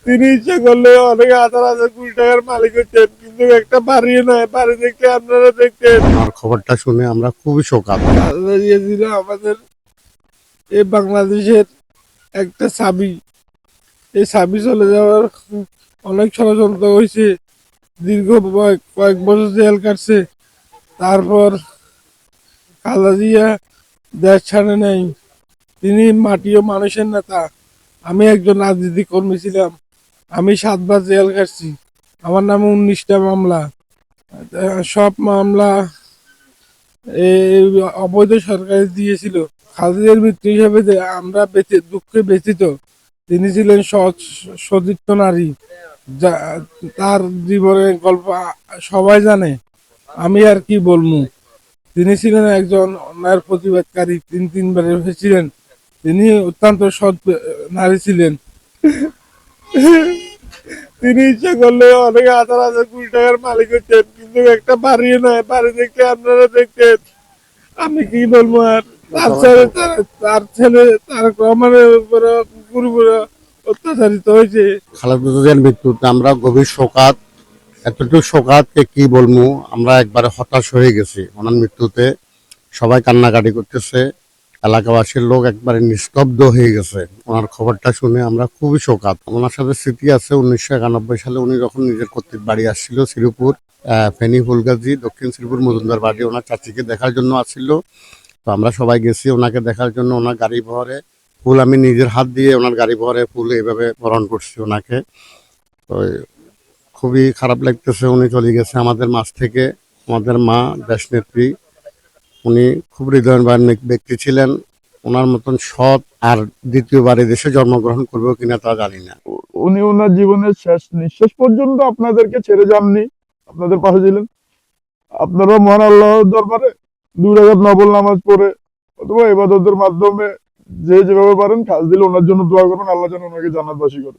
তিনি ইচ্ছা করলে অনেক হাজার হাজার কোটি টাকার মালিক হচ্ছেন, কিন্তু একটা বাড়িও নয়। বাড়ি দেখতে আপনারা দেখতেন। আমার খবরটা শুনে আমরা খুবই শোকাত। আল্লাহ দিয়েছিল আমাদের এই বাংলাদেশের একটা চাবি। এই চাবি চলে যাওয়ার অনেক ষড়যন্ত্র হয়েছে, দীর্ঘ কয়েক বছর জেল কাটছে। তারপর খালেদা জিয়া দেশ ছাড়ে নাই। তিনি মাটি ও মানুষের নেতা। আমি একজন রাজনীতি কর্মী ছিলাম। আমি 7 বার জেল কাটছি। আমার নামে 19টা মামলা। সব মামলা এই অবৈধ সরকার দিয়েছিল। খালেদার মৃত্যু হিসাবে আমরা দুঃখে ব্যথিত। তিনি ছিলেন সৎ সতীর্থ নারী, যা তার জীবনের গল্প সবাই জানে। আমি আর কি বলবো। তিনি ছিলেন একজন অন্যায়ের প্রতিবাদকারী। তিনি 3 বার হয়েছিলেন। তিনি অত্যন্ত সৎ নারী ছিলেন। তিনি ইচ্ছা করলে অনেক হাজার হাজার কোটি টাকার মালিক হচ্ছেন, কিন্তু একটা বাড়িও নয়। বাড়ি দেখতে আপনারা দেখতেন। আমি কি বলবো আর। তার ছেলে তারেক রহমানের উপরে পুরোপুরি অত্যাচারিত হয়েছে। খালেদা জিয়ার মৃত্যুতে আমরা গভীর শোকাত। এতটুকু শোকাতকে কি বলবো, আমরা একবারে হতাশ হয়ে গেছি ওনার মৃত্যুতে। সবাই কান্নাকাটি করতেছে, এলাকাবাসীর লোক একবারে নিস্তব্ধ হয়ে গেছে ওনার খবরটা শুনে। আমরা খুবই শোকাত। ওনার সাথে স্মৃতি আছে 1991 সালে উনি যখন নিজের কর্তৃক বাড়ি আসছিল শ্রীপুর, ফেনী ফুলগাজী দক্ষিণ শ্রীপুর মজুমদার বাড়ি, ওনার চাচিকে দেখার জন্য আসছিল। তো আমরা সবাই গেছি ওনাকে দেখার জন্য। ওনার গাড়ি বহরে ফুল, আমি নিজের হাত দিয়ে ওনার গাড়ি বহরে ফুল এইভাবে বরণ করছি ওনাকে। তো খুবই খারাপ লাগতেছে, উনি চলে গেছে আমাদের মাঝ থেকে। আমাদের মা দেশনেত্রী, উনি খুব হৃদয়বান ব্যক্তি ছিলেন। ওনার মতন সৎ আর দ্বিতীয়বার দেশে জন্মগ্রহণ করবেও কিনা তা জানি না। উনি ওনার জীবনের শেষ নিঃশ্বাস পর্যন্ত আপনাদেরকে ছেড়ে যাননি, আপনাদের পাশে ছিলেন। আপনারা মহান আল্লাহর দরবারে 2 রাকাত নফল নামাজ পড়ে অথবা ইবাদতের মাধ্যমে যে যেভাবে পারেন কাজ দিলে ওনার জন্য দোয়া করবেন, আল্লাহ যেন ওনাকে জান্নাতবাসী করে।